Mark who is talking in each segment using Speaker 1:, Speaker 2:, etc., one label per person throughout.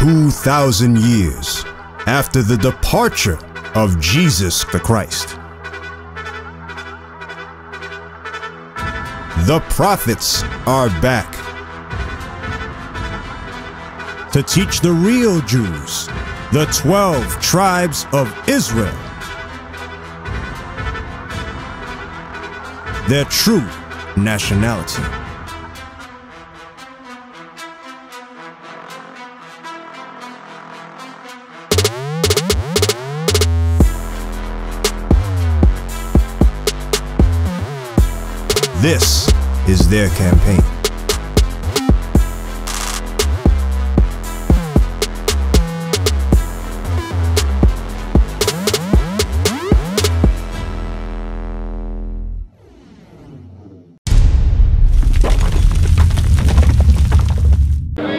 Speaker 1: 2,000 years after the departure of Jesus the Christ. The prophets are back to teach the real Jews, the 12 tribes of Israel, their true nationality. This is their campaign.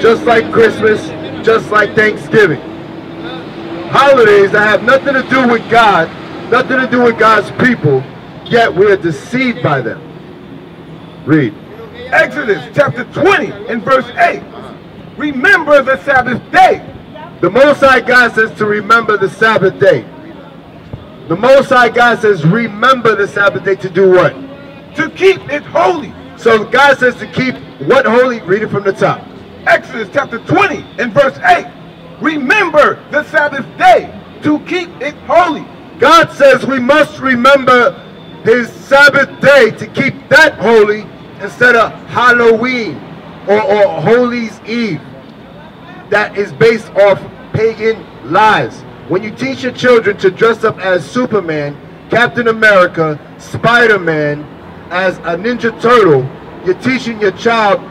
Speaker 2: Just like Christmas, just like Thanksgiving. Holidays that have nothing to do with God, nothing to do with God's people, yet we are deceived by them. Read.
Speaker 3: Exodus chapter 20 and verse 8. Remember the Sabbath day.
Speaker 2: The Most High God says to remember the Sabbath day. The Most High God says remember the Sabbath day to do what?
Speaker 3: To keep it holy.
Speaker 2: So God says to keep what holy? Read it from the top.
Speaker 3: Exodus chapter 20 and verse 8. Remember the Sabbath day to keep it holy.
Speaker 2: God says we must remember His Sabbath day to keep that holy instead of Halloween or Holy's Eve. That is based off pagan lies. When you teach your children to dress up as Superman, Captain America, Spider-Man, as a Ninja Turtle, you're teaching your child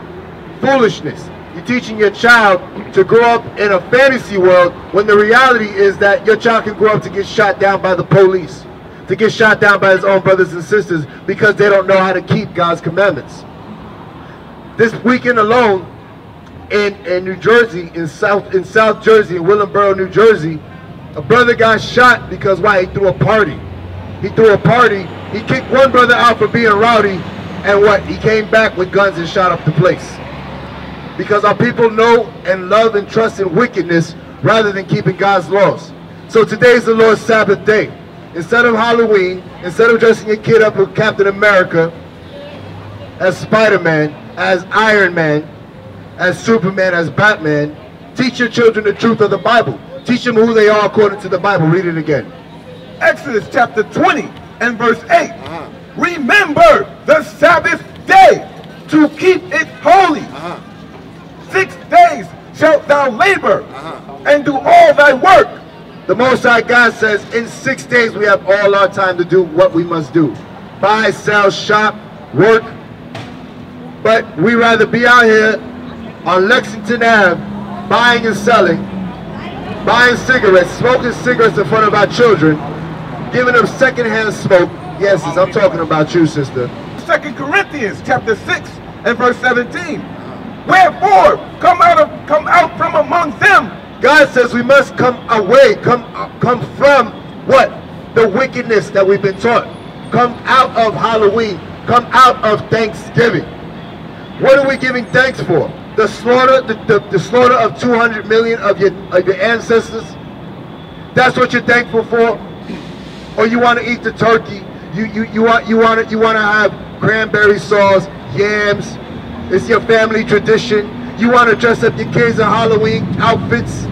Speaker 2: foolishness. You're teaching your child to grow up in a fantasy world when the reality is that your child can grow up to get shot down by the police, to get shot down by his own brothers and sisters because they don't know how to keep God's commandments. This weekend alone in New Jersey, in South Jersey, in Willingboro, New Jersey, a brother got shot because why? He threw a party. He threw a party. He kicked one brother out for being rowdy, and what? He came back with guns and shot up the place. Because our people know and love and trust in wickedness rather than keeping God's laws. So today is the Lord's Sabbath day. Instead of Halloween, instead of dressing your kid up with Captain America, as Spider-Man, as Iron Man, as Superman, as Batman, teach your children the truth of the Bible. Teach them who they are according to the Bible. Read it again.
Speaker 3: Exodus chapter 20 and verse 8. Remember the Sabbath day to keep it holy. 6 days shalt thou labor and do all thy work.
Speaker 2: The Most High God says in 6 days we have all our time to do what we must do. Buy, sell, shop, work. But we rather be out here on Lexington Ave buying and selling, buying cigarettes, smoking cigarettes in front of our children, giving them secondhand smoke. Yes, I'm talking about you, sister.
Speaker 3: 2 Corinthians chapter 6 and verse 17. Wherefore, come out from among them.
Speaker 2: God says we must come away, come from what? The wickedness that we've been taught. Come out of Halloween. Come out of Thanksgiving. What are we giving thanks for? The slaughter, the slaughter of 200 million of your ancestors? That's what you're thankful for? Or you want to eat the turkey? You want to have cranberry sauce, yams? It's your family tradition. You want to dress up your kids in Halloween outfits,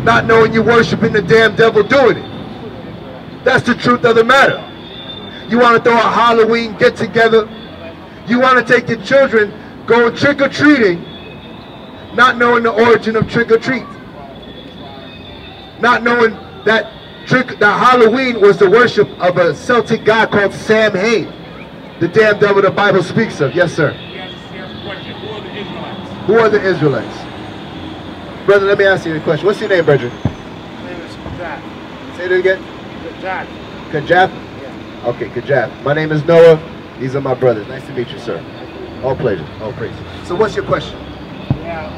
Speaker 2: not knowing you're worshiping the damn devil doing it. That's the truth of the matter. You want to throw a Halloween get-together. You want to take your children going trick-or-treating, not knowing the origin of trick-or-treat. Not knowing that Halloween was the worship of a Celtic god called Sam Hain, the damn devil the Bible speaks of. Yes, sir. Who are the Israelites? Brother, let me ask you a question. What's your name, brethren?
Speaker 4: My name is Kajaf.
Speaker 2: Say it again.
Speaker 4: Kajaf.
Speaker 2: Kajaf?
Speaker 4: Yeah.
Speaker 2: Okay, Kajaf. My name is Noah. These are my brothers. Nice to meet you, sir. All pleasure. All praise. So what's your question?
Speaker 4: Yeah,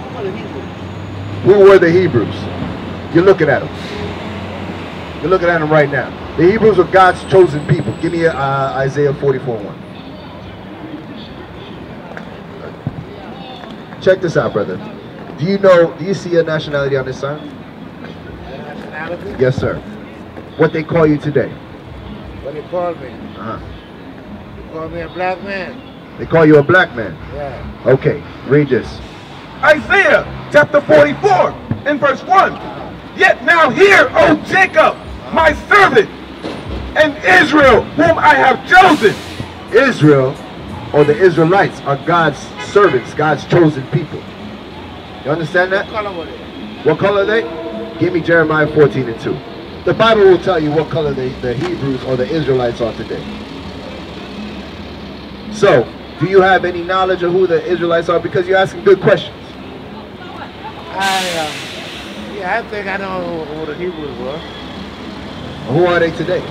Speaker 4: who are the Hebrews?
Speaker 2: Who were the Hebrews? You're looking at them. You're looking at them right now. The Hebrews were God's chosen people. Give me Isaiah 44:1. Check this out, brother. Do you see your nationality on this sign?
Speaker 4: Nationality?
Speaker 2: Yes, sir. What they call you today?
Speaker 4: What they call me? They call me a black man.
Speaker 2: They call you a black man?
Speaker 4: Yeah.
Speaker 2: Okay, read this.
Speaker 3: Isaiah chapter 44 and verse 1. Yet now hear, O Jacob, my servant, and Israel, whom I have chosen.
Speaker 2: Israel, or the Israelites, are God's servants, God's chosen people. You understand that?
Speaker 4: What color were they?
Speaker 2: What color are they? Give me Jeremiah 14 and 2. The Bible will tell you what color the Hebrews or the Israelites are today. So, do you have any knowledge of who the Israelites are? Because you're asking good questions.
Speaker 4: Yeah, I think I know who the Hebrews were.
Speaker 2: Who are they today?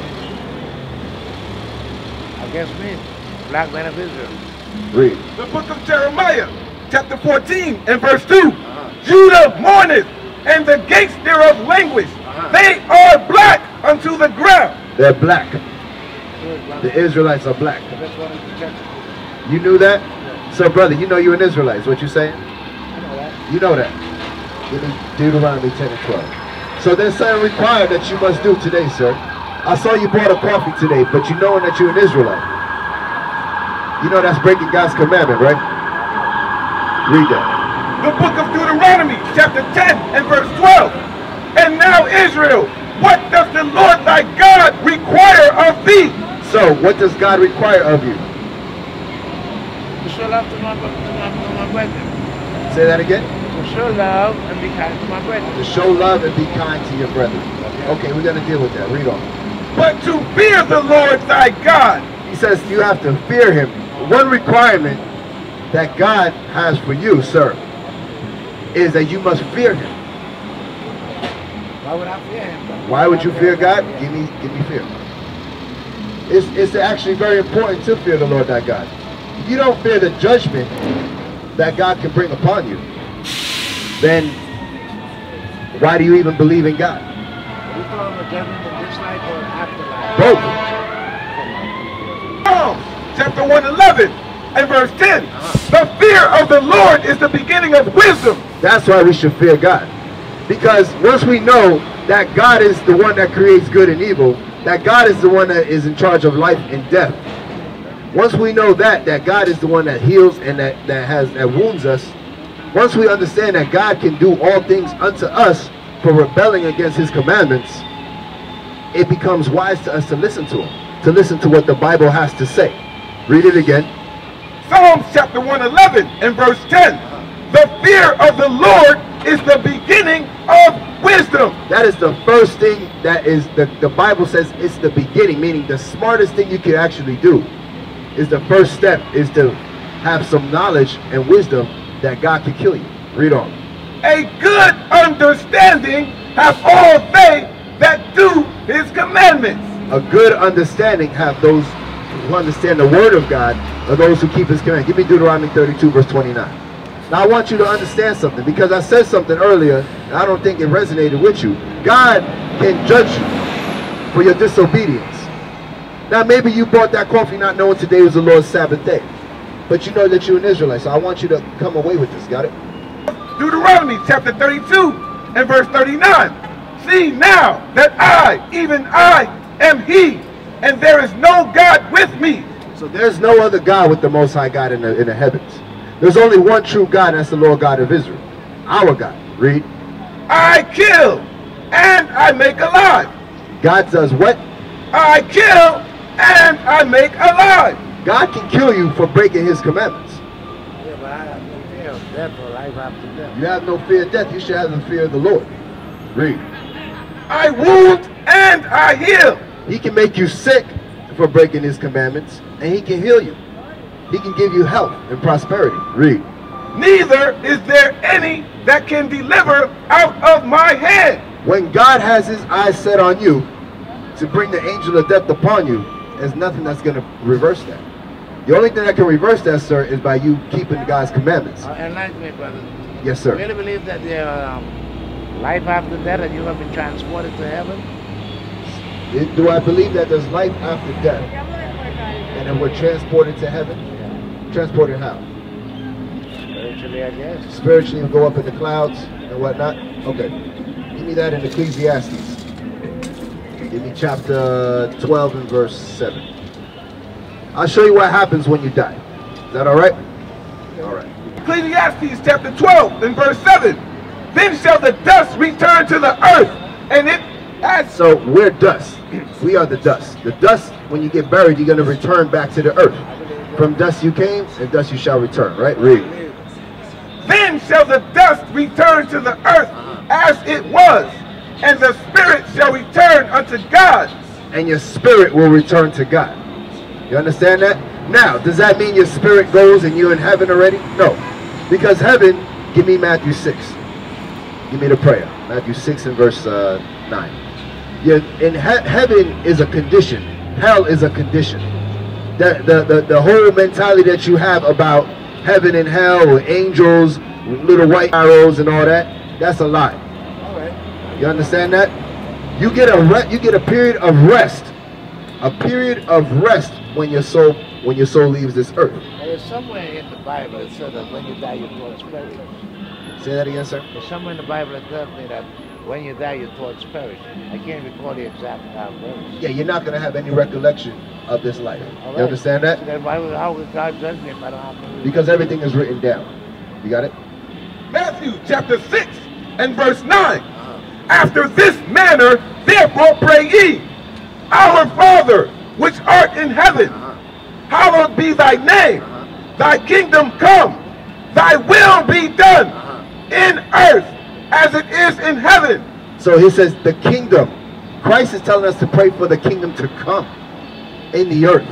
Speaker 4: I guess me, black man of Israel.
Speaker 2: Read.
Speaker 3: The book of Jeremiah, chapter 14 and verse 2. Judah mourneth, and the gates thereof languish. They are black unto the ground.
Speaker 2: They're black. The Israelites are black. You knew that? So, brother, you know you're an Israelite. Is what you're saying?
Speaker 4: I know that.
Speaker 2: You know that. Give me Deuteronomy 10 and 12. So there's something required that you must do today, sir. I saw you bought a coffee today, but you knowing that you're an Israelite. You know that's breaking God's commandment, right? Read that.
Speaker 3: The book of Deuteronomy, chapter 10 and verse 12. And now Israel, what does the Lord thy God require of thee?
Speaker 2: So, what does God require of you?
Speaker 4: To show love to my brethren.
Speaker 2: Say that again.
Speaker 4: To show love and be kind to my brethren.
Speaker 2: To show love and be kind to your brethren. Okay, we're going to deal with that. Read on.
Speaker 3: But to fear the Lord thy God.
Speaker 2: He says you have to fear him. One requirement that God has for you, sir, is that you must fear him.
Speaker 4: Why would I fear him?
Speaker 2: Why would you fear God? Give me fear. It's actually very important to fear the Lord thy God. If you don't fear the judgment that God can bring upon you, then why do you even believe in God?
Speaker 4: We call him a judgment of this life or afterlife.
Speaker 2: Both.
Speaker 3: Psalms chapter 111 and verse 10. The fear of the Lord is the beginning of wisdom.
Speaker 2: That's why we should fear God. Because once we know that God is the one that creates good and evil, that God is the one that is in charge of life and death. Once we know that God is the one that heals and that wounds us, once we understand that God can do all things unto us for rebelling against his commandments, it becomes wise to us to listen to him, to listen to what the Bible has to say. Read it again.
Speaker 3: Psalms chapter 111 and verse 10. The fear of the Lord is the beginning of wisdom.
Speaker 2: That is the first thing that is, the Bible says it's the beginning, meaning the smartest thing you can actually do is the first step is to have some knowledge and wisdom that God can kill you. Read on.
Speaker 3: A good understanding have all they that do his commandments.
Speaker 2: A good understanding have those who understand the word of God, or those who keep his commandments. Give me Deuteronomy 32 verse 29. Now I want you to understand something, because I said something earlier and I don't think it resonated with you. God can judge you for your disobedience. Now maybe you bought that coffee not knowing today was the Lord's Sabbath day, but you know that you're an Israelite, so I want you to come away with this. Got it?
Speaker 3: Deuteronomy chapter 32 and verse 39. See now that I, even I, am he, and there is no God with me.
Speaker 2: So there's no other God with the Most High God in the heavens. There's only one true God, and that's the Lord God of Israel. Our God. Read.
Speaker 3: I kill and I make alive.
Speaker 2: God does what?
Speaker 3: I kill and I make alive.
Speaker 2: God can kill you for breaking his commandments.
Speaker 4: Yeah, but I have no fear of death or life after death.
Speaker 2: You have no fear of death. You should have the fear of the Lord. Read.
Speaker 3: I wound and I heal.
Speaker 2: He can make you sick for breaking his commandments, and he can heal you. He can give you health and prosperity. Read.
Speaker 3: Neither is there any that can deliver out of my hand.
Speaker 2: When God has his eyes set on you to bring the angel of death upon you, there's nothing that's going to reverse that. The only thing that can reverse that, sir, is by you keeping God's commandments.
Speaker 4: Enlighten me, brother.
Speaker 2: Yes, sir.
Speaker 4: You really believe that there life after death and you have been transported to heaven?
Speaker 2: Do I believe that there's life after death and then we're transported to heaven? Transported how?
Speaker 4: Spiritually, I guess.
Speaker 2: Spiritually, go up in the clouds and whatnot. Okay. Give me that in Ecclesiastes. Give me chapter 12 and verse 7. I'll show you what happens when you die. Is that all right? All right.
Speaker 3: Ecclesiastes chapter 12 and verse 7. Then shall the dust return to the earth, and it has...
Speaker 2: So we're dust. We are the dust. The dust, when you get buried, you're going to return back to the earth. From dust you came, and dust you shall return. Right? Read.
Speaker 3: Then shall the dust return to the earth as it was, and the spirit shall return unto God.
Speaker 2: And your spirit will return to God. You understand that? Now, does that mean your spirit goes and you're in heaven already? No. Because heaven, give me Matthew 6. Give me the prayer. Matthew 6 and verse 9. Heaven is a condition. Hell is a condition. The whole mentality that you have about heaven and hell, with angels, with little white arrows and all that, that's a lie.
Speaker 3: All right.
Speaker 2: You understand that? You get a period of rest. A period of rest when your soul leaves this earth.
Speaker 4: There's somewhere in the Bible that says that when you die, you're towards perish.
Speaker 2: Say that again, sir.
Speaker 4: There's somewhere in the Bible that tells me that when you die, you're towards perish. I can't recall the exact verse.
Speaker 2: Yeah, you're not going to have any recollection of this life.
Speaker 4: Right.
Speaker 2: You understand that?
Speaker 4: So then how would God judge me if I don't have to?
Speaker 2: Because everything is written down. You got it?
Speaker 3: Matthew chapter 6 and verse 9. After this manner, therefore pray ye, Our Father, which art in heaven, hallowed be thy name. Thy kingdom come. Thy will be done in earth as it is in heaven.
Speaker 2: So he says the kingdom. Christ is telling us to pray for the kingdom to come in the earth.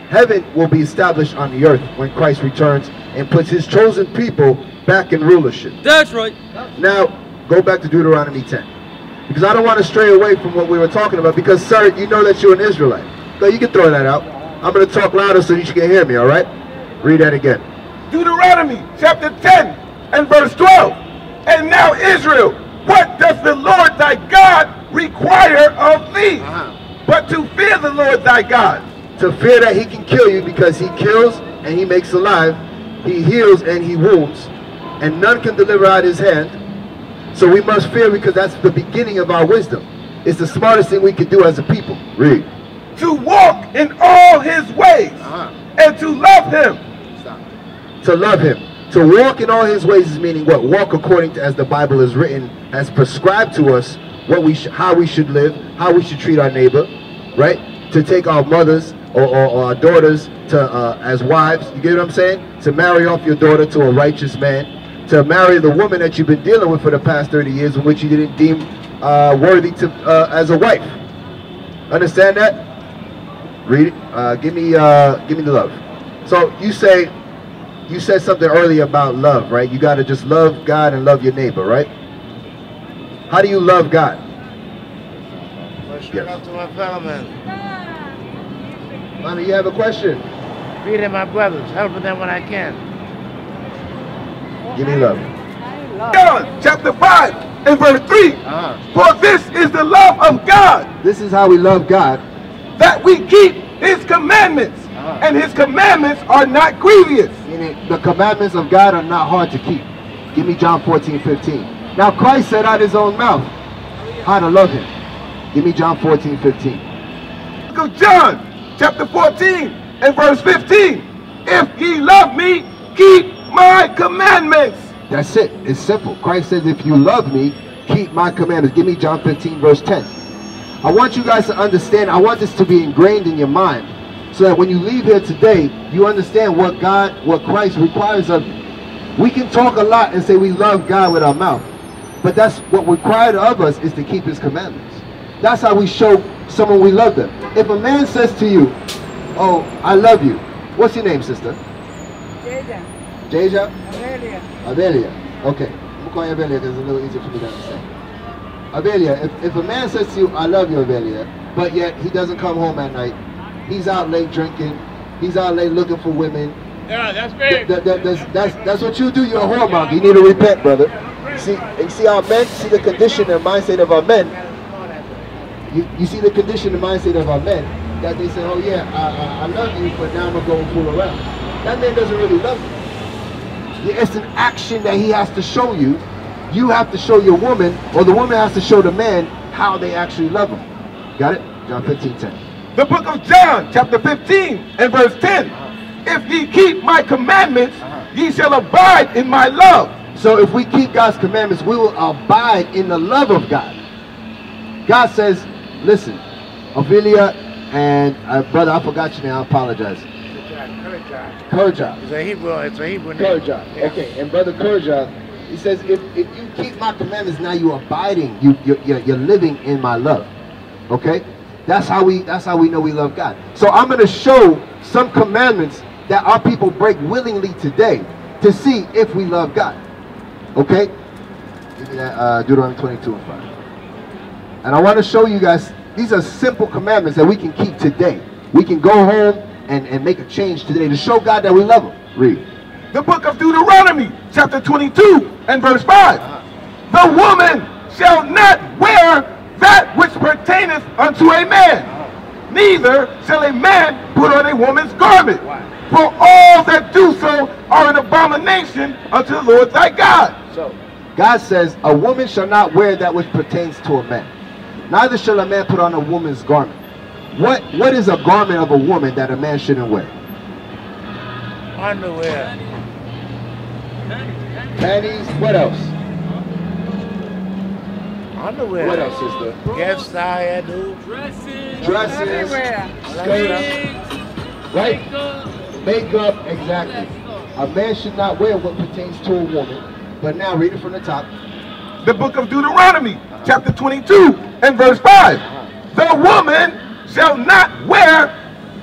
Speaker 2: Heaven will be established on the earth when Christ returns and puts his chosen people back in rulership.
Speaker 5: That's right.
Speaker 2: Now, go back to Deuteronomy 10. Because I don't want to stray away from what we were talking about. Because, sir, you know that you're an Israelite. So you can throw that out. I'm going to talk louder so you can hear me, all right? Read that again.
Speaker 3: Deuteronomy chapter 10 and verse 12. And now Israel, what does the Lord thy God require of thee? But to fear the Lord thy God.
Speaker 2: To fear that he can kill you, because he kills and he makes alive. He heals and he wounds. And none can deliver out his hand. So we must fear, because that's the beginning of our wisdom. It's the smartest thing we can do as a people. Read.
Speaker 3: To walk in all his ways and to love him.
Speaker 2: To love him. To walk in all his ways is meaning what? Walk according to as the Bible is written, has prescribed to us what how we should live, how we should treat our neighbor, right? To take our mothers or our daughters to as wives. You get what I'm saying? To marry off your daughter to a righteous man. To marry the woman that you've been dealing with for the past 30 years, in which you didn't deem worthy to as a wife. Understand that? Read it. Give me the love. So you said something earlier about love, right? You got to just love God and love your neighbor, right? How do you love God?
Speaker 4: Yes. Up to my fellow man.
Speaker 2: Mommy, you have a question?
Speaker 4: Feeding my brothers, helping them when I can.
Speaker 2: Give me love.
Speaker 3: John chapter 5 and verse 3. For this is the love of God.
Speaker 2: This is how we love God.
Speaker 3: That we keep his commandments. And his commandments are not grievous.
Speaker 2: Meaning the commandments of God are not hard to keep. Give me John 14:15. Now Christ said out his own mouth how to love him. Give me John 14:15.
Speaker 3: Look at John chapter 14 and verse 15. If ye love me, keep my commandments.
Speaker 2: That's it. It's simple. Christ says, if you love me, keep my commandments. Give me John 15 verse 10. I want you guys to understand. I want this to be ingrained in your mind, so that when you leave here today, you understand what Christ requires of you. We can talk a lot and say we love God with our mouth, but that's what required of us, is to keep his commandments. That's how we show someone we love them. If a man says to you, oh, I love you. What's your name, sister?
Speaker 6: Jaja.
Speaker 2: Jaja?
Speaker 6: Avelia.
Speaker 2: Avelia. Okay. I'm calling you Avelia because it's a little easier for me to understand. Avelia, if a man says to you, I love you, Avelia, but yet he doesn't come home at night, he's out late drinking, he's out late looking for women.
Speaker 5: Yeah, that's big.
Speaker 2: That's what you do. You're a whoremonger. You need to repent, brother. See our men, see the condition and mindset of our men. You see the condition and mindset of our men, that they say, oh yeah, I love you, but now I'm going to go and fool around. That man doesn't really love you. It's an action that he has to show you. You have to show your woman, or the woman has to show the man how they actually love him. Got it? John 15:10.
Speaker 3: The book of John, chapter 15 and verse 10. If ye keep my commandments, ye shall abide in my love.
Speaker 2: So if we keep God's commandments, we will abide in the love of God. God says, listen, Ophelia and brother, I forgot your name, I apologize. Kurja.
Speaker 4: It's a Hebrew name.
Speaker 2: Kurja.
Speaker 4: Yeah.
Speaker 2: Okay, and brother Kurja, he says, if you keep my commandments, now you're abiding, you're living in my love. Okay? That's how we know we love God. So I'm going to show some commandments that our people break willingly today to see if we love God. Okay? Give me that Deuteronomy 22 and 5. And I want to show you guys, these are simple commandments that we can keep today. We can go home and make a change today to show God that we love him. Read.
Speaker 3: The book of Deuteronomy, chapter 22 and verse 5. The woman shall not wear that which pertaineth unto a man, neither shall a man put on a woman's garment. For all that do so are an abomination unto the Lord thy God.
Speaker 2: So God says a woman shall not wear that which pertains to a man, neither shall a man put on a woman's garment. What is a garment of a woman that a man shouldn't wear?
Speaker 4: Underwear.
Speaker 2: Panties. What else?
Speaker 4: Underwear.
Speaker 2: What else, sister?
Speaker 4: Yes, I do.
Speaker 2: Dresses. Skirts. Right? Makeup. Exactly. A man should not wear what pertains to a woman. But now read it from the top.
Speaker 3: The book of Deuteronomy, chapter 22 and verse 5. The woman shall not wear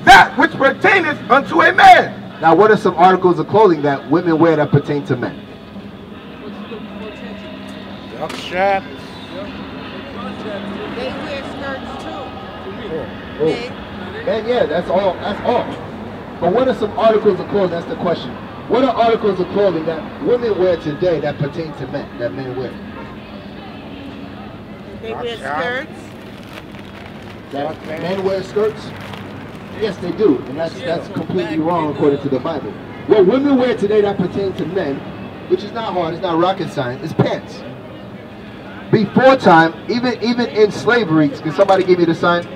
Speaker 3: that which pertaineth unto a man.
Speaker 2: Now what are some articles of clothing that women wear that pertain to men?
Speaker 4: Duck strap.
Speaker 5: They wear skirts too.
Speaker 2: Oh. Man, yeah, that's all. That's all. But what are some articles of clothing? That's the question. What are articles of clothing that women wear today that pertain to men, that men wear?
Speaker 5: They wear skirts.
Speaker 2: That men wear skirts? Yes, they do. And that's completely wrong according to the Bible. What women wear today that pertain to men, which is not hard, it's not rocket science, is pants. Before time, even in slavery, can somebody give me the sign?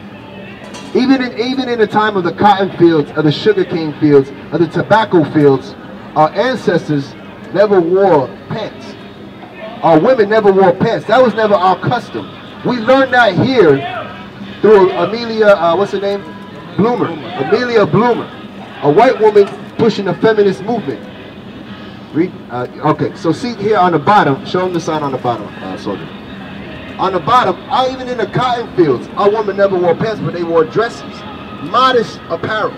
Speaker 2: Even in the time of the cotton fields, of the sugarcane fields, of the tobacco fields, our ancestors never wore pants. Our women never wore pants. That was never our custom. We learned that here through Amelia, what's her name? Bloomer. Amelia Bloomer. A white woman pushing the feminist movement. Read. Okay, so see here on the bottom, show them the sign on the bottom, soldier. On the bottom, even in the cotton fields, our women never wore pants, but they wore dresses. Modest apparel.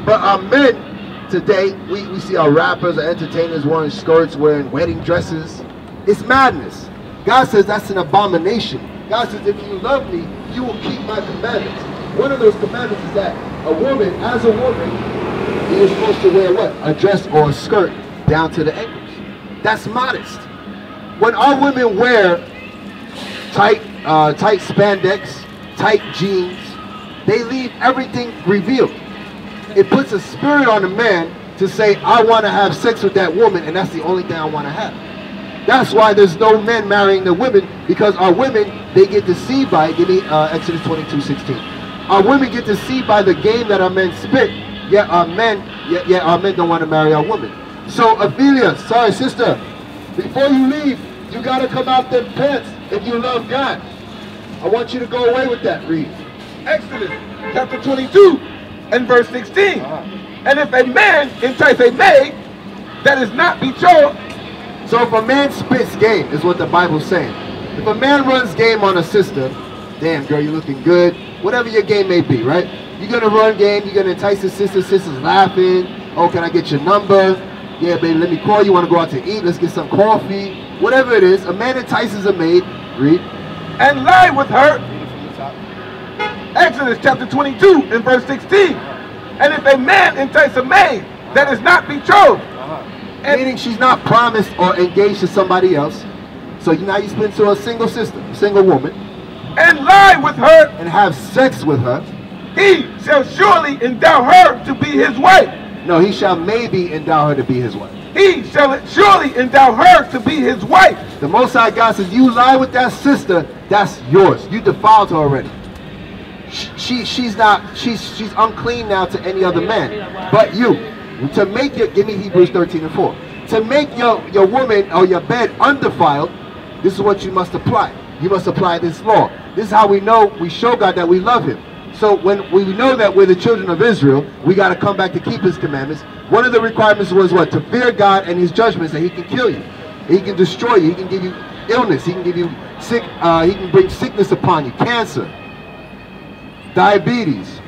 Speaker 2: But our men today, we see our rappers, our entertainers wearing skirts, wearing wedding dresses. It's madness. God says that's an abomination. God says if you love me, you will keep my commandments. One of those commandments is that a woman, as a woman, is supposed to wear what? A dress or a skirt down to the ankles. That's modest. When our women wear tight spandex, tight jeans, they leave everything revealed. It puts a spirit on a man to say, I want to have sex with that woman, and that's the only thing I want to have. That's why there's no men marrying the women, because our women, they get deceived by, give me Exodus 22:16. Our women get deceived by the game that our men spit, yet our men don't want to marry our women. So Ophelia, sorry sister, before you leave, you got to come out them pants if you love God. I want you to go away with that. Read.
Speaker 3: Exodus chapter 22 and verse 16. And if a man entice a maid that is not betrothed.
Speaker 2: So if a man spits game, is what the Bible's saying. If a man runs game on a sister, damn girl, you're looking good. Whatever your game may be, right? You're going to run game, you're going to entice the sister, sister's laughing. Oh, can I get your number? Yeah, baby, let me call you. Want to go out to eat? Let's get some coffee. Whatever it is, a man entices a maid. Read.
Speaker 3: And lie with her. Exodus chapter 22 and verse 16. And if a man entice a maid that is not betrothed,
Speaker 2: meaning she's not promised or engaged to somebody else, so now you spin to a single sister, a single woman,
Speaker 3: and lie with her,
Speaker 2: and have sex with her,
Speaker 3: he shall surely endow her to be his wife.
Speaker 2: No, he shall maybe endow her to be his wife.
Speaker 3: he shall surely endow her to be his wife.
Speaker 2: The Most High God says, you lie with that sister, that's yours. You defiled her already. She's unclean now to any other man but you. To make your, give me Hebrews 13:4. To make your woman or your bed undefiled, this is what you must apply. You must apply this law. This is how we know, we show God that we love him. So when we know that we're the children of Israel, we got to come back to keep his commandments. One of the requirements was what? To fear God and his judgments, that he can kill you. He can destroy you. He can give you illness. He can give you sick. He can bring sickness upon you. Cancer, diabetes,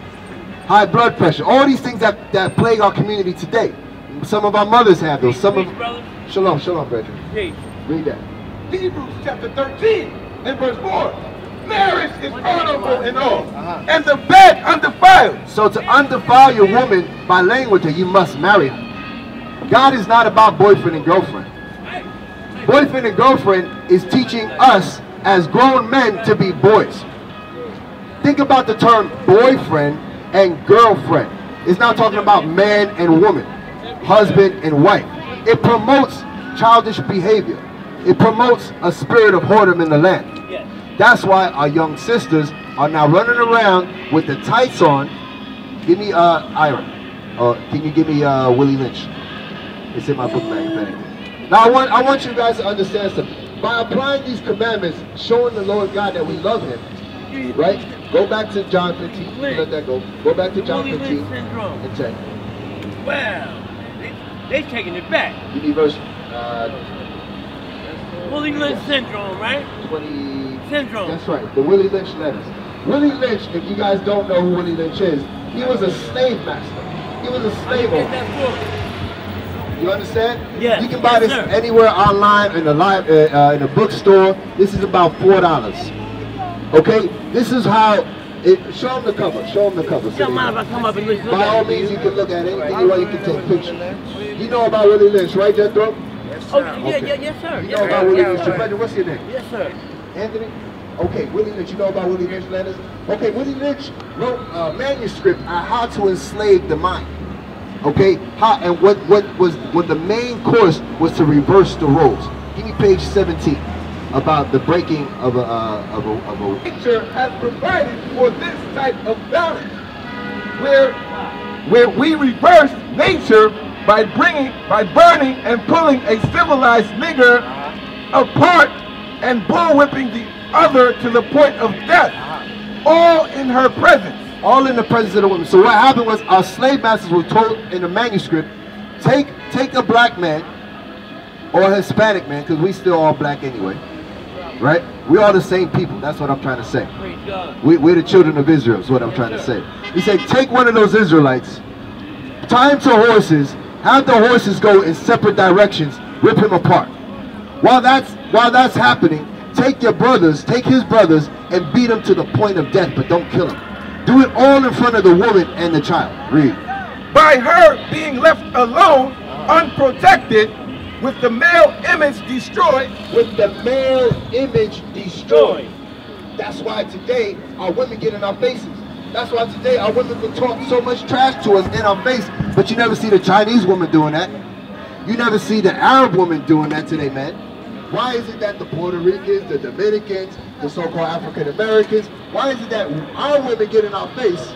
Speaker 2: high blood pressure. All these things that plague our community today. Some of our mothers have those. Some of Shalom, shalom, brethren. Read that.
Speaker 3: Hebrews chapter 13 and verse 4. Marriage is honorable in all, and the bed undefiled.
Speaker 2: So to undefile your woman by laying with her, you must marry her. God is not about boyfriend and girlfriend. Boyfriend and girlfriend is teaching us as grown men to be boys. Think about the term boyfriend and girlfriend. It's not talking about man and woman, husband and wife. It promotes childish behavior. It promotes a spirit of whoredom in the land. That's why our young sisters are now running around with the tights on. Give me Ira. Can you give me Willie Lynch? It's in my book bag, if anything. Now I want you guys to understand something. By applying these commandments, showing the Lord God that we love him, right? Go back to John 15. Let that go. Go back to John 15 and check.
Speaker 6: Wow, they taking it back.
Speaker 2: Give me verse
Speaker 6: Willie Lynch syndrome, right?
Speaker 2: 20.
Speaker 6: Syndrome.
Speaker 2: That's right. The Willie Lynch letters. Willie Lynch, if you guys don't know who Willie Lynch is, he was a slave master. He was a slave owner. You understand?
Speaker 6: Yes.
Speaker 2: You can buy this anywhere online in a bookstore. This is about $4. Okay. This is how. Show them the cover. Show them the cover.
Speaker 6: You don't mind if I come up and look at it?
Speaker 2: By all means, you can look at it. Anyway, you can take pictures. You know about Willie Lynch, right, Jethro?
Speaker 6: Oh, yes, sir.
Speaker 2: You know about Willie Lynch. What's your name?
Speaker 6: Yes, sir.
Speaker 2: Anthony? Okay, Willie Lynch, you know about Willie Lynch letters? Okay, Willie Lynch wrote a manuscript on how to enslave the mind. Okay, and what the main course was to reverse the roles. Give me page 17 about the breaking of a
Speaker 3: Nature has provided for this type of balance, where we reverse nature by burning and pulling a civilized nigger apart and bullwhipping the other to the point of death, all in her presence.
Speaker 2: All in the presence of the woman. So what happened was our slave masters were told in the manuscript, take a black man or a Hispanic man, because we still all black anyway, right? We are the same people. That's what I'm trying to say. We're the children of Israel is what I'm trying to say. He said, take one of those Israelites, tie him to horses, have the horses go in separate directions, rip him apart. While that's happening, take his brothers, and beat them to the point of death, but don't kill them. Do it all in front of the woman and the child. Read.
Speaker 3: By her being left alone, unprotected, with the male image destroyed.
Speaker 2: With the male image destroyed. That's why today our women get in our faces. That's why today our women can talk so much trash to us in our face, but you never see the Chinese woman doing that. You never see the Arab woman doing that today, man. Why is it that the Puerto Ricans, the Dominicans, the so-called African Americans, why is it that our women get in our face,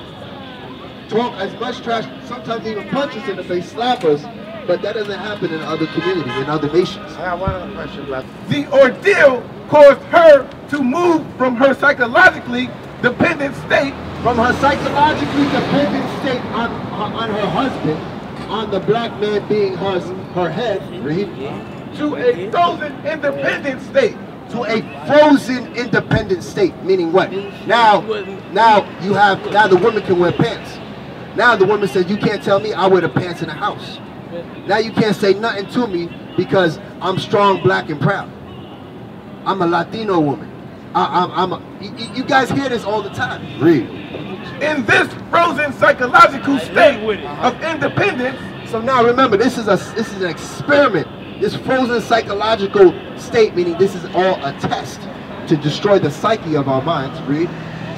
Speaker 2: talk as much trash, sometimes even punch us in the face, slap us, but that doesn't happen in other communities, in other nations?
Speaker 4: I have one other question left.
Speaker 3: The ordeal caused her to move from her psychologically dependent state.
Speaker 2: From her psychologically dependent state on her husband, on the black man being her head,
Speaker 3: to a frozen independent state.
Speaker 2: To a frozen independent state, meaning what? Now the woman can wear pants. Now the woman says, you can't tell me I wear the pants in the house. Now you can't say nothing to me because I'm strong, black, and proud. I'm a Latino woman. You guys hear this all the time. Read.
Speaker 3: In this frozen psychological state of independence.
Speaker 2: So now remember, this is an experiment. This frozen psychological state, meaning this is all a test to destroy the psyche of our minds. Read.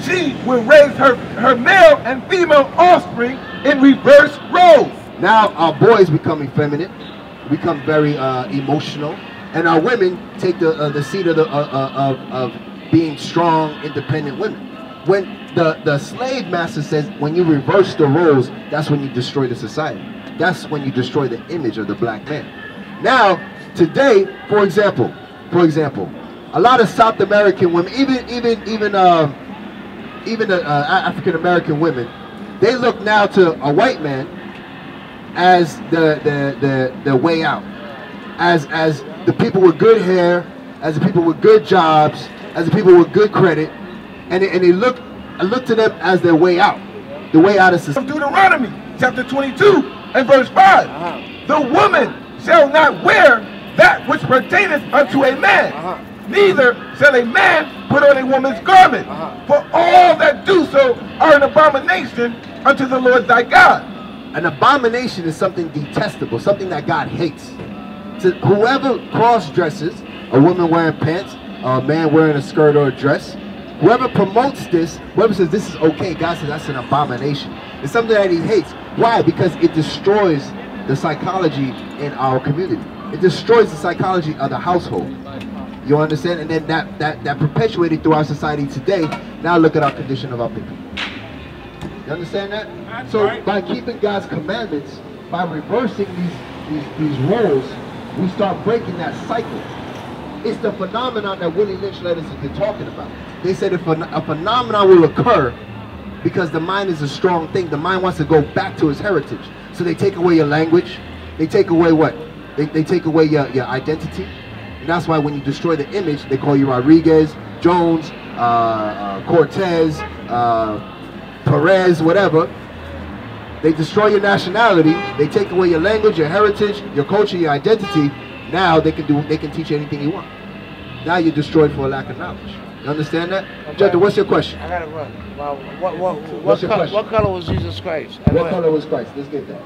Speaker 3: She will raise her male and female offspring in reverse roles.
Speaker 2: Now our boys become effeminate, become very emotional, and our women take the seat of being strong, independent women. When the slave master says, when you reverse the roles, that's when you destroy the society. That's when you destroy the image of the black man. Now, today, for example, a lot of South American women, even African American women, they look now to a white man as the way out, as the people with good hair, as the people with good jobs, as the people with good credit, and they look to them as their way out, the way out of society.
Speaker 3: Deuteronomy chapter 22 and verse 5. The woman shall not wear that which pertaineth unto a man, neither shall a man put on a woman's garment, for all that do so are an abomination unto the Lord thy God.
Speaker 2: An abomination is something detestable, something that God hates. So whoever cross-dresses, a woman wearing pants, a man wearing a skirt or a dress, whoever promotes this, whoever says this is okay, God says that's an abomination. It's something that he hates. Why? Because it destroys the psychology in our community. It destroys the psychology of the household. You understand? And then that perpetuated through our society today. Now look at our condition of our people. You understand that? So by keeping God's commandments, by reversing these roles, we start breaking that cycle. It's the phenomenon that Willie Lynch led us into talking about. They said if a phenomenon will occur because the mind is a strong thing, the mind wants to go back to its heritage. So they take away your language, they take away what? They take away your identity. And that's why when you destroy the image, they call you Rodriguez, Jones, Cortez, Perez, whatever. They destroy your nationality, they take away your language, your heritage, your culture, your identity. Now they can teach you anything you want. Now you're destroyed for a lack of knowledge. You understand that? Okay. Judge, what's your question?
Speaker 4: I gotta run. Well, what color was Jesus Christ?
Speaker 2: What color was Christ? Let's get that.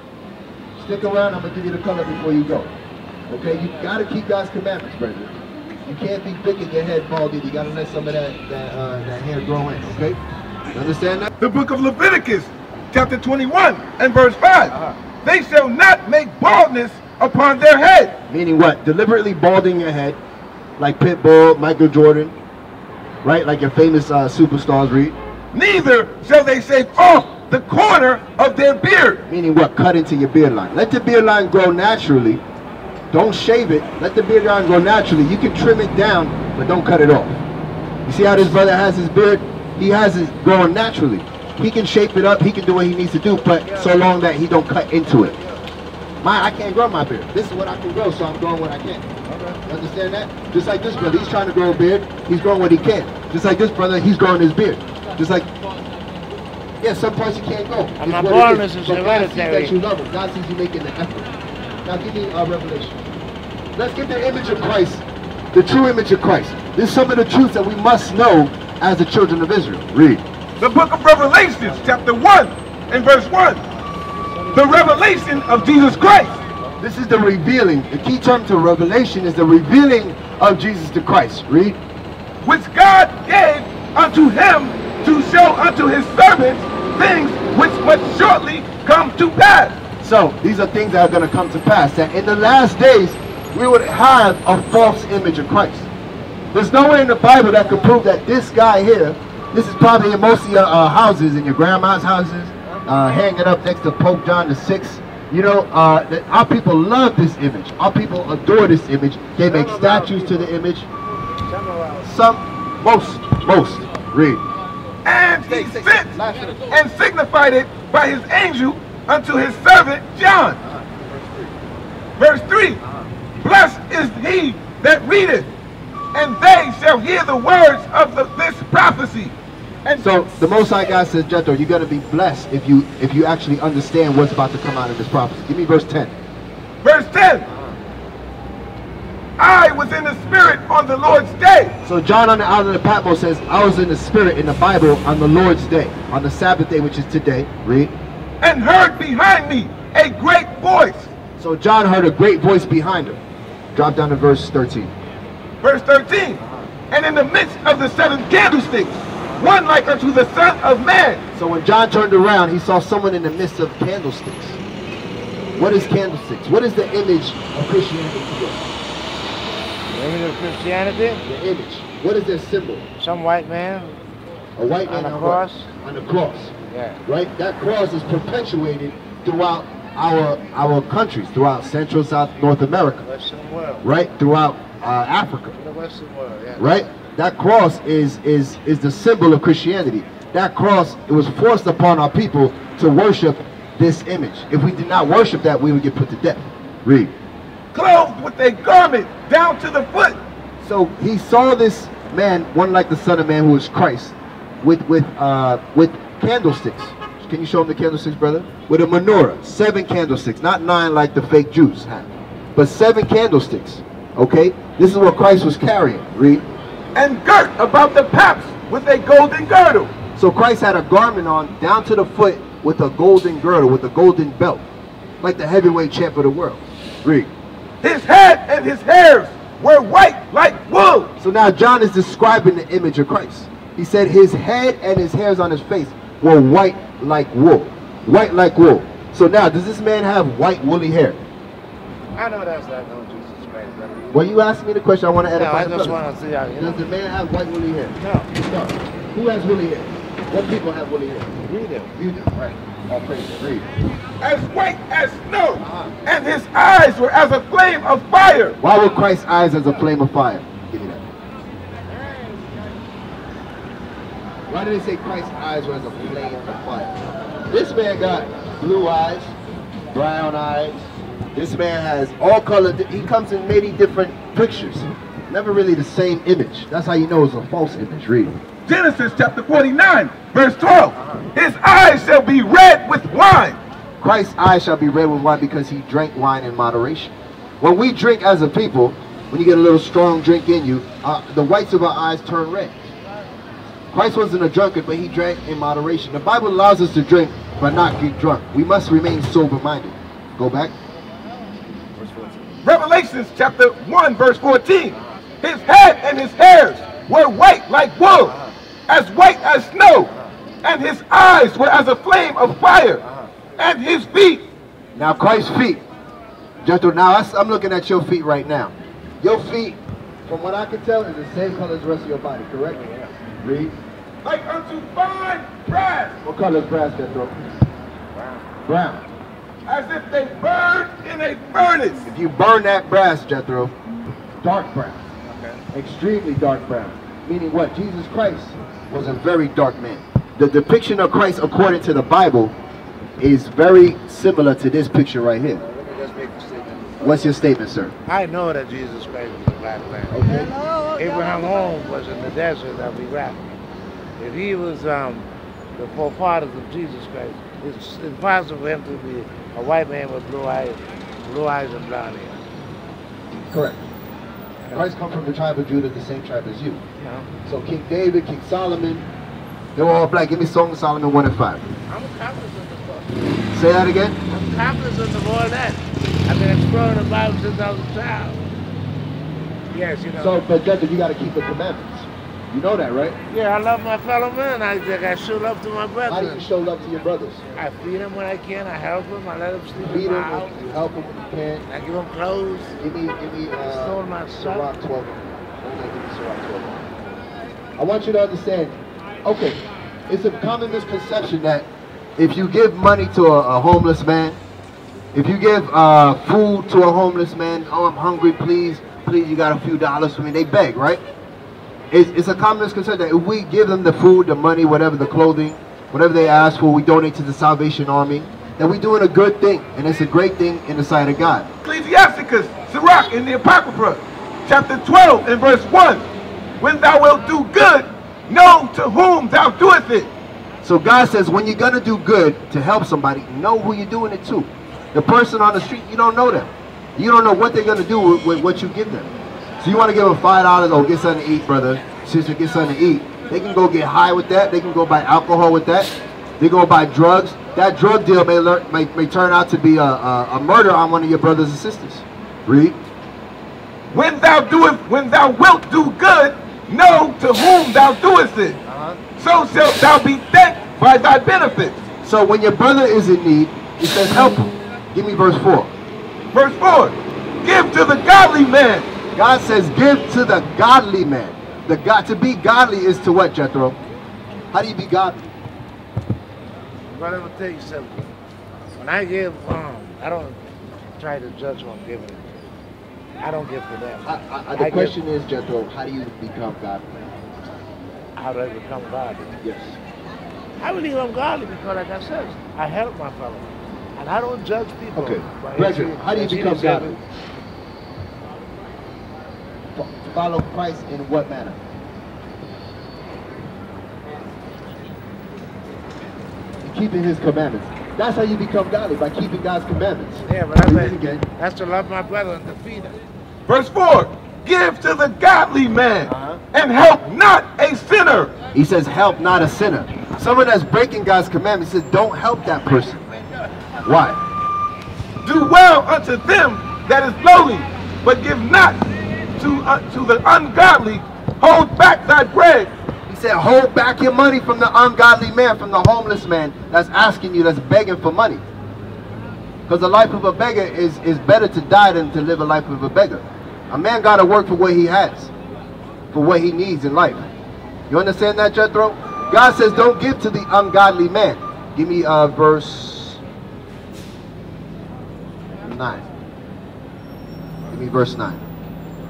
Speaker 2: Stick around, I'm gonna give you the color before you go. Okay, you gotta keep God's commandments, brother. You can't be picking your head balding. You gotta let some of that hair grow in, okay? You understand that?
Speaker 3: The book of Leviticus, chapter 21 and verse 5. They shall not make baldness upon their head.
Speaker 2: Meaning what? Deliberately balding your head, like Pitbull, Michael Jordan, right? Like your famous superstars read.
Speaker 3: Neither shall they shave off the corner of their beard.
Speaker 2: Meaning what? Cut into your beard line. Let the beard line grow naturally. Don't shave it. Let the beard line grow naturally. You can trim it down, but don't cut it off. You see how this brother has his beard? He has it growing naturally. He can shape it up. He can do what he needs to do, but so long that he don't cut into it. I can't grow my beard. This is what I can grow, so I'm growing what I can. You understand that? Just like this brother, he's trying to grow a beard. He's growing what he can. Just like this brother, he's growing his beard. Just like, yeah, some parts you can't go.
Speaker 4: And my baldness is hereditary.
Speaker 2: God sees that you love him. God sees you making the effort. Now give me a revelation. Let's get the image of Christ, the true image of Christ. This is some of the truths that we must know as the children of Israel. Read.
Speaker 3: The book of Revelation, chapter 1 and verse 1. The revelation of Jesus Christ.
Speaker 2: This is the revealing. The key term to revelation is the revealing of Jesus to Christ. Read.
Speaker 3: Which God gave unto him to show unto his servants things which must shortly come to pass.
Speaker 2: So these are things that are going to come to pass. That in the last days we would have a false image of Christ. There's nowhere in the Bible that could prove that this guy here, this is probably in most of your houses, in your grandma's houses, hanging up next to Pope John VI. You know, our people love this image. Our people adore this image. They make statues to the image. Most. Read.
Speaker 3: And he sent and signified it by his angel unto his servant John. Verse 3. Blessed is he that readeth, and they shall hear the words of this prophecy. And
Speaker 2: so the Most High God says, Jethro, you're going to be blessed if you actually understand what's about to come out of this prophecy. Give me verse 10.
Speaker 3: Verse 10. I was in the Spirit on the Lord's day.
Speaker 2: So John on the island of Patmos says, I was in the Spirit in the Bible on the Lord's day, on the Sabbath day, which is today. Read.
Speaker 3: And heard behind me a great voice.
Speaker 2: So John heard a great voice behind him. Drop down to verse 13.
Speaker 3: Verse 13. And in the midst of the 7 candlesticks, one like unto the Son of Man.
Speaker 2: So when John turned around, he saw someone in the midst of candlesticks. What is candlesticks? What is the image of Christianity today?
Speaker 4: The image of Christianity?
Speaker 2: The image. What is their symbol?
Speaker 4: Some white man.
Speaker 2: A white man
Speaker 4: on a cross.
Speaker 2: On a cross.
Speaker 4: Yeah.
Speaker 2: Right? That cross is perpetuated throughout our countries, throughout Central, South, North America.
Speaker 4: Western world.
Speaker 2: Right? Throughout Africa.
Speaker 4: The Western world, yeah.
Speaker 2: Right? That cross is the symbol of Christianity. That cross, it was forced upon our people to worship this image. If we did not worship that, we would get put to death. Read.
Speaker 3: Clothed with a garment down to the foot.
Speaker 2: So he saw this man, one like the Son of Man, who is Christ, with candlesticks. Can you show him the candlesticks, brother? With a menorah, 7 candlesticks, not 9 like the fake Jews have, but 7 candlesticks. Okay, this is what Christ was carrying. Read.
Speaker 3: And girt about the paps with a golden girdle.
Speaker 2: So Christ had a garment on down to the foot with a golden girdle, with a golden belt, like the heavyweight champ of the world. Read.
Speaker 3: His head and his hairs were white like wool.
Speaker 2: So now John is describing the image of Christ. He said his head and his hairs on his face were white like wool. White like wool. So now, does this man have white woolly hair?
Speaker 4: I know that's not no Jesus Christ, brother.
Speaker 2: Well, you asked me the question. I want to edify
Speaker 4: I just want to see how you know.
Speaker 2: Does the man have white woolly hair?
Speaker 4: No.
Speaker 2: No. Who has woolly hair? What people have woolly hair?
Speaker 4: You do.
Speaker 2: You do, right. All praise. Read.
Speaker 3: As white as snow. And his eyes were as a flame of fire.
Speaker 2: Why were Christ's eyes as a flame of fire? Give me that. Why did they say Christ's eyes were as a flame of fire? This man got blue eyes, brown eyes. This man has all color. He comes in many different pictures. Never really the same image. That's how you know it's a false image. Read.
Speaker 3: Genesis chapter 49, verse 12. His eyes shall be red with wine.
Speaker 2: Christ's eyes shall be red with wine because he drank wine in moderation. When we drink as a people, when you get a little strong drink in you, the whites of our eyes turn red. Christ wasn't a drunkard, but he drank in moderation. The Bible allows us to drink, but not get drunk. We must remain sober-minded. Go back.
Speaker 3: Revelations chapter 1, verse 14. His head and his hairs were white like wool, as white as snow, and his eyes were as a flame of fire, and his feet.
Speaker 2: Now Christ's feet. Gentle, now I'm looking at your feet right now. Your feet, from what I can tell, is the same color as the rest of your body, correct? Read.
Speaker 3: Like unto fine brass.
Speaker 2: What color is brass, Jethro? Brown. Brown.
Speaker 3: As if they burned in a furnace.
Speaker 2: If you burn that brass, Jethro, dark brown. Okay. Extremely dark brown. Meaning what? Jesus Christ was a very dark man. The depiction of Christ according to the Bible is very similar to this picture right here.
Speaker 4: Let me just make a statement.
Speaker 2: What's your statement, sir?
Speaker 4: I know that Jesus Christ was a black man.
Speaker 2: Okay.
Speaker 4: Abraham Holmes was in the desert of Iraq. If he was the forefathers of Jesus Christ, it's impossible for him to be a white man with blue eyes and blonde hair.
Speaker 2: Correct. Christ come from the tribe of Judah, the same tribe as you.
Speaker 4: No.
Speaker 2: So King David, King Solomon, they were all black. Give me Song of Solomon 1 and 5.
Speaker 4: I'm cognizant of that.
Speaker 2: Say that again?
Speaker 4: I'm cognizant of all that. I've been exploring the Bible since I was a child. Yes, you know.
Speaker 2: So, but Jethro, you got to keep the commandments. You know that, right?
Speaker 4: Yeah, I love my fellow men. I show love to my brothers.
Speaker 2: How do you show love to your brothers?
Speaker 4: I feed them when I can. I help them. I let them sleep
Speaker 2: Feed
Speaker 4: in my
Speaker 2: them,
Speaker 4: house.
Speaker 2: you help them when you can.
Speaker 4: I give them clothes.
Speaker 2: Give me
Speaker 4: Stole my
Speaker 2: Sirach 12. Give me Sirach 12. I want you to understand, okay, it's a common misconception that if you give money to a homeless man, if you give food to a homeless man, oh, I'm hungry, please, you got a few dollars for me, they beg, right? It's a common misconception that if we give them the food, the money, whatever, the clothing, whatever they ask for, we donate to the Salvation Army, that we're doing a good thing, and it's a great thing in the sight of God.
Speaker 3: Ecclesiasticus, Sirach in the Apocrypha, chapter 12 and verse 1. When thou wilt do good, know to whom thou doest it.
Speaker 2: So God says when you're going to do good to help somebody, know who you're doing it to. The person on the street, you don't know them. You don't know what they're going to do with what you give them. So you want to give them $5, oh, get something to eat, brother. Sister, get something to eat. They can go get high with that. They can go buy alcohol with that. They go buy drugs. That drug deal may turn out to be a murder on one of your brothers and sisters. Read.
Speaker 3: When thou wilt do good, know to whom thou doest it. So shalt thou be thanked by thy benefits.
Speaker 2: So when your brother is in need, it says help him. Give me verse 4.
Speaker 3: Verse 4. Give to the godly man.
Speaker 2: God says, give to the godly man. To be godly is to what, Jethro? How do you be godly?
Speaker 4: Well, let me tell you something. When I give, I don't try to judge who I'm giving it to. I don't give for them.
Speaker 2: The question is, Jethro, how do you become godly?
Speaker 4: How do I become godly?
Speaker 2: Yes.
Speaker 4: I believe I'm godly because, like I said, I help my fellow. And I don't judge people.
Speaker 2: Okay. Brethren, how do you become godly? Follow Christ in what manner? Keeping his commandments. That's how you become godly, by keeping God's commandments.
Speaker 4: Yeah, but that's to love my brother and to feed him.
Speaker 3: Verse 4. Give to the godly man and help not a sinner.
Speaker 2: He says, help not a sinner. Someone that's breaking God's commandments, he says, don't help that person. Why?
Speaker 3: Do well unto them that is lowly, but give not to the ungodly. Hold back thy bread.
Speaker 2: He said, hold back your money from the ungodly man, from the homeless man that's asking you, that's begging for money. Because the life of a beggar is better to die than to live a life of a beggar. A man got to work for what he has, for what he needs in life. You understand that, Jethro? God says, don't give to the ungodly man. Give me verse 9. Give me verse 9.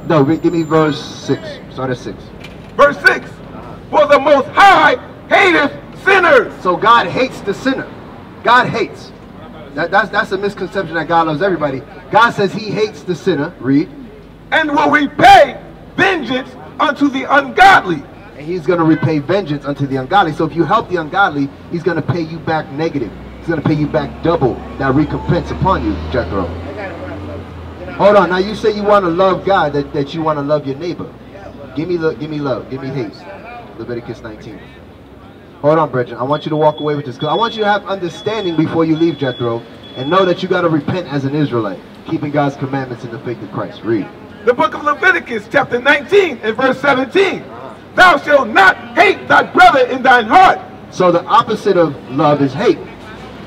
Speaker 2: No, give me verse 6. Start at 6.
Speaker 3: Verse 6. For the Most High hateth sinners.
Speaker 2: So God hates the sinner. God hates. That's a misconception that God loves everybody. God says he hates the sinner. Read.
Speaker 3: And will repay vengeance unto the ungodly.
Speaker 2: And he's going to repay vengeance unto the ungodly. So if you help the ungodly, he's going to pay you back negative. He's going to pay you back double that recompense upon you, Jethro. Hold on. Now you say you want to love God, that you want to love your neighbor. Give me love. Give me hate. Leviticus 19. Hold on, brethren. I want you to walk away with this, because I want you to have understanding before you leave, Jethro, and know that you got to repent as an Israelite, keeping God's commandments in the faith of Christ. Read.
Speaker 3: The book of Leviticus, chapter 19, and verse 17. Thou shalt not hate thy brother in thine heart.
Speaker 2: So the opposite of love is hate.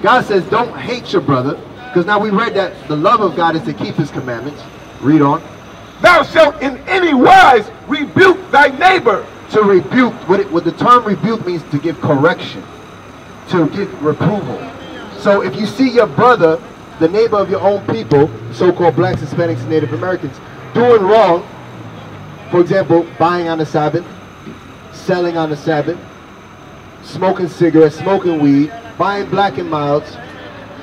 Speaker 2: God says don't hate your brother, because now we read that the love of God is to keep his commandments. Read on.
Speaker 3: Thou shalt in any wise rebuke thy neighbor.
Speaker 2: To rebuke, what the term rebuke means, to give correction, to give reproval. So if you see your brother, the neighbor of your own people, so-called blacks, Hispanics, and Native Americans, doing wrong, for example, buying on the Sabbath, selling on the Sabbath, smoking cigarettes, smoking weed, buying black and milds,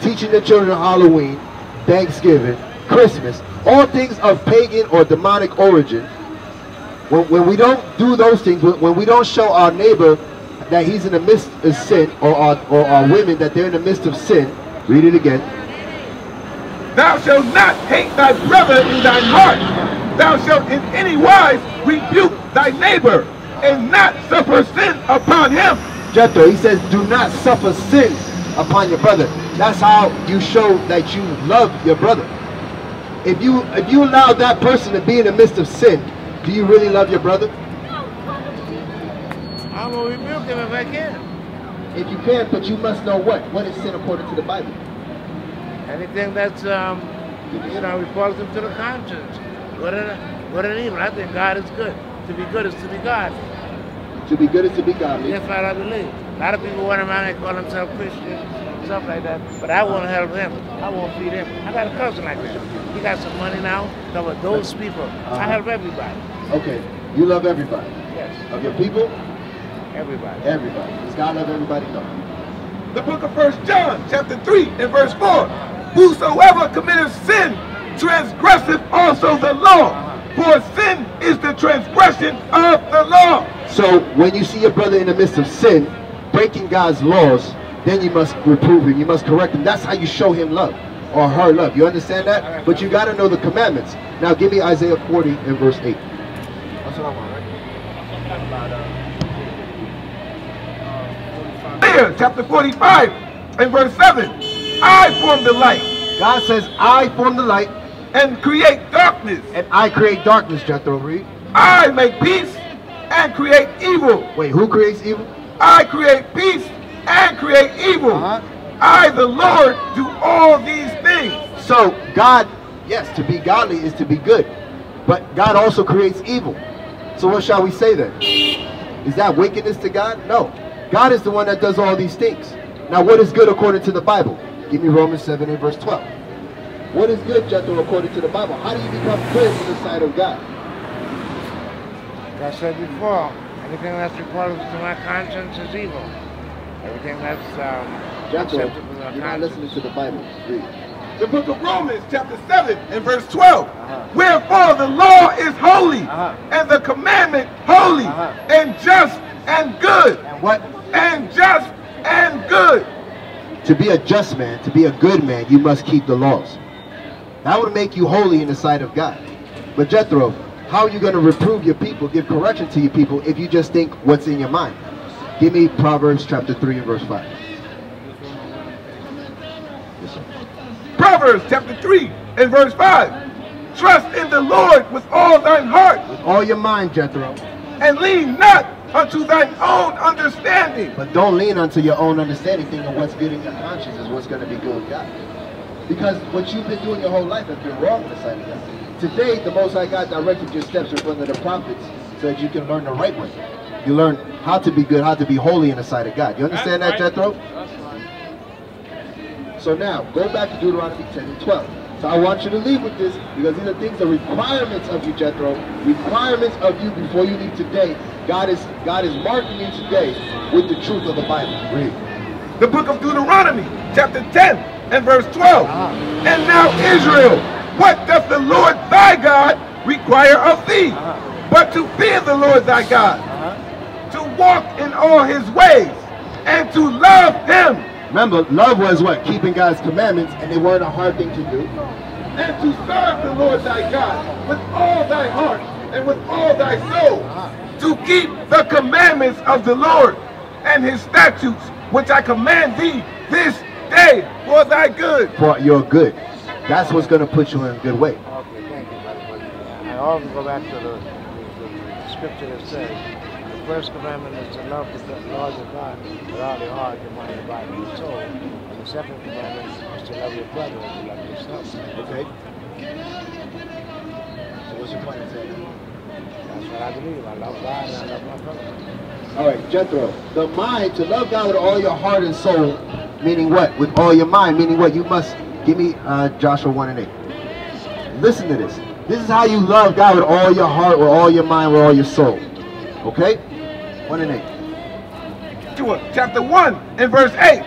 Speaker 2: teaching the children Halloween, Thanksgiving, Christmas, all things of pagan or demonic origin. When we don't do those things, when we don't show our neighbor that he's in the midst of sin, or our women that they're in the midst of sin, read it again.
Speaker 3: Thou shalt not hate thy brother in thine heart. Thou shalt in any wise rebuke thy neighbor, and not suffer sin upon him.
Speaker 2: Jethro, he says, do not suffer sin upon your brother. That's how you show that you love your brother. If you allow that person to be in the midst of sin, do you really love your brother?
Speaker 4: I'm going to rebuke him if I can.
Speaker 2: If you can, but you must know what? What is sin according to the Bible?
Speaker 4: Anything that's, repulsive to the conscience. Good and evil. I think God is good. To be good is to be God.
Speaker 2: To be good is to be godly.
Speaker 4: That's what I believe. A lot of people run around and call themselves Christians, stuff like that. But I want to help him. I want to feed him. I got a cousin like that. He got some money now. Cover those people. I help everybody.
Speaker 2: Okay. You love everybody.
Speaker 4: Yes.
Speaker 2: Of your people?
Speaker 4: Everybody.
Speaker 2: Everybody. Does God love everybody? No.
Speaker 3: The book of 1 John, chapter 3, and verse 4. Whosoever committeth sin, transgresseth also the law. For sin is the transgression of the law.
Speaker 2: So when you see your brother in the midst of sin, breaking God's laws, then you must reprove him. You must correct him. That's how you show him love, or her love. You understand that? But you got to know the commandments. Now give me Isaiah 40 and verse 8. That's what I want, right?
Speaker 3: Isaiah chapter 45 and verse 7. I form the light.
Speaker 2: God says, I form the light.
Speaker 3: And create darkness.
Speaker 2: And I create darkness, Jethro. Read.
Speaker 3: I make peace and create evil.
Speaker 2: Wait, who creates evil?
Speaker 3: I create peace and create evil. I, the Lord, do all these things.
Speaker 2: So God, yes, to be godly is to be good, but God also creates evil. So what shall we say then? Is that wickedness to God? No. God is the one that does all these things. Now what is good according to the Bible? Give me Romans 7 and verse 12. What is good, Jethro, according to the Bible? How do you become good in the sight of God?
Speaker 4: Like I said before, anything that's reported to my conscience is evil. Everything that's
Speaker 2: Jethro,
Speaker 4: acceptable to my
Speaker 2: you're not
Speaker 4: conscience.
Speaker 2: listening to the Bible. Read.
Speaker 3: The book of Romans, chapter 7 and verse 12. Wherefore the law is holy, and the commandment holy, and just and good.
Speaker 2: And what?
Speaker 3: And just and good.
Speaker 2: To be a just man, to be a good man, you must keep the laws. That would make you holy in the sight of God. But Jethro, how are you going to reprove your people, give correction to your people, if you just think what's in your mind? Give me Proverbs chapter 3 and verse 5. Yes, sir.
Speaker 3: Proverbs chapter 3 and verse 5. Trust in the Lord with all thine heart,
Speaker 2: With all your mind, Jethro.
Speaker 3: and lean not unto thine own understanding.
Speaker 2: But don't lean onto your own understanding, thinking what's good in your conscience is what's going to be good with God. Because what you've been doing your whole life has been wrong in the sight of God. Today, the Most High God directed your steps in front of the prophets so that you can learn the right way. You learn how to be good, how to be holy in the sight of God. You understand that, Jethro? So now, go back to Deuteronomy 10 and 12. So I want you to leave with this, because these are things, the requirements of you, Jethro. Requirements of you before you leave today. God is marking you today with the truth of the Bible. Read.
Speaker 3: The book of Deuteronomy, chapter 10 and verse 12. And now Israel, what doth the Lord thy God require of thee? But to fear the Lord thy God, to walk in all his ways, and to love him.
Speaker 2: Remember, love was what? Keeping God's commandments, and they weren't a hard thing to do.
Speaker 3: And to serve the Lord thy God with all thy heart and with all thy soul, to keep the commandments of the Lord and his statutes, which I command thee this day for thy good.
Speaker 2: For your good. That's what's going to put you in a good way.
Speaker 4: Okay, thank you, brother. I always go back to the scripture that says, the first commandment is to love the Lord your God with all your heart, your mind, your body, and your soul. And the second commandment is to love your brother as you love yourself.
Speaker 2: Okay? So what's your point of saying?
Speaker 4: That's what I believe. I love God and I love my brother.
Speaker 2: All right, Jethro. The mind, to love God with all your heart and soul, meaning what? With all your mind, meaning what? You must, give me Joshua 1 and 8. Listen to this. This is how you love God with all your heart, with all your mind, with all your soul. Okay? 1 and 8.
Speaker 3: Chapter 1 and verse 8.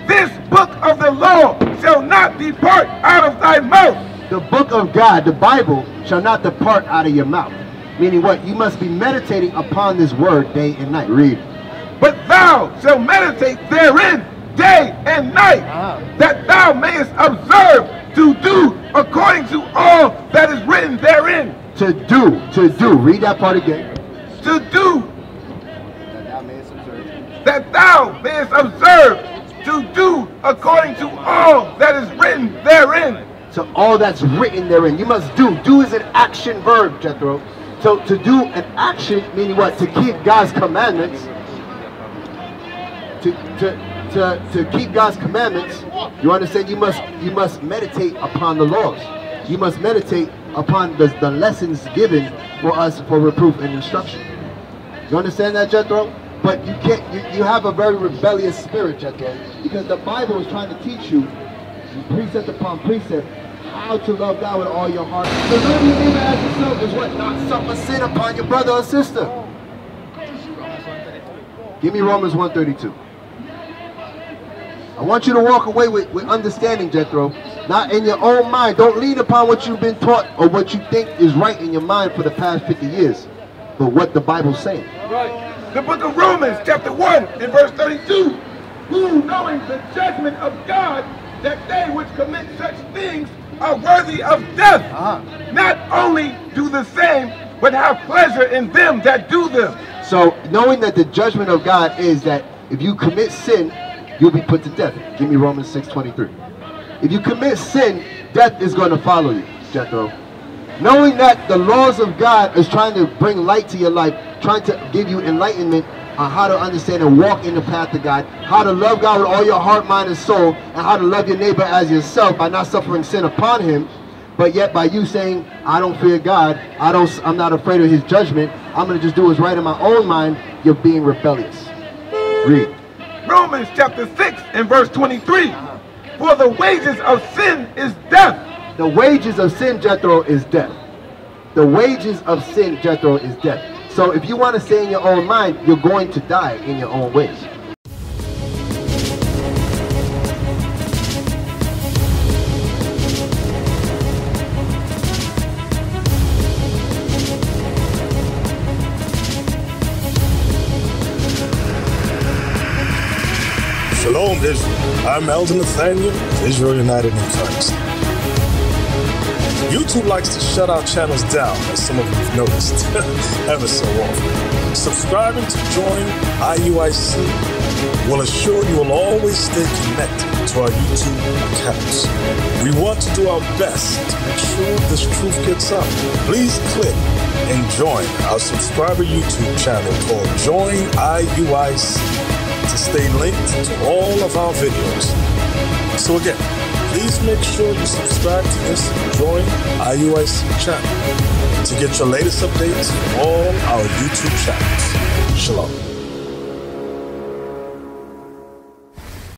Speaker 3: This book of the law shall not depart out of thy mouth.
Speaker 2: The book of God, the Bible, shall not depart out of your mouth. Meaning what? You must be meditating upon this word day and night. Read.
Speaker 3: But thou shalt meditate therein day and night, that thou mayest observe to do according to all that is written therein.
Speaker 2: To do. Read that part again.
Speaker 3: To do. That thou mayest observe to do according to all that is written therein.
Speaker 2: To all that's written therein. You must do. Do is an action verb, Jethro. So to do an action, meaning what? To keep God's commandments. To keep God's commandments, you understand, you must meditate upon the laws. You must meditate upon the lessons given for us for reproof and instruction. You understand that, Jethro? But you can't, you have a very rebellious spirit, Jethro, because the Bible is trying to teach you, precept upon precept, how to love God with all your heart. The love you neighbor as yourself is what? Not suffer sin upon your brother or sister. Give me Romans 1:32. I want you to walk away with understanding, Jethro. Not in your own mind. Don't lean upon what you've been taught or what you think is right in your mind for the past 50 years. But what the Bible's saying.
Speaker 3: Right. The book of Romans, chapter 1, and verse 32. Who, knowing the judgment of God, that they which commit such things are worthy of death, not only do the same, but have pleasure in them that do them.
Speaker 2: So, knowing that the judgment of God is that if you commit sin, you'll be put to death. Give me Romans 6:23. If you commit sin, death is going to follow you, Jethro. Knowing that the laws of God is trying to bring light to your life, trying to give you enlightenment on how to understand and walk in the path of God, how to love God with all your heart, mind, and soul, and how to love your neighbor as yourself by not suffering sin upon him. But yet by you saying, I don't fear God, I'm not afraid of his judgment, I'm going to just do what's right in my own mind, you're being rebellious. Read.
Speaker 3: Romans chapter 6 and verse 23. For the wages of sin is death.
Speaker 2: The wages of sin, Jethro, is death. The wages of sin, Jethro, is death. So if you want to stay in your own mind, you're going to die in your own ways.
Speaker 1: Shalom, Israel. I'm Elder Nathaniel of Israel United in Christ. YouTube likes to shut our channels down, as some of you have noticed, ever so often. Subscribing to join IUIC will assure you will always stay connected to our YouTube accounts. We want to do our best to make sure this truth gets out. Please click and join our subscriber YouTube channel called Join IUIC to stay linked to all of our videos. So again, please make sure you subscribe to this Join IUIC channel to get your latest updates from all our YouTube channels. Shalom.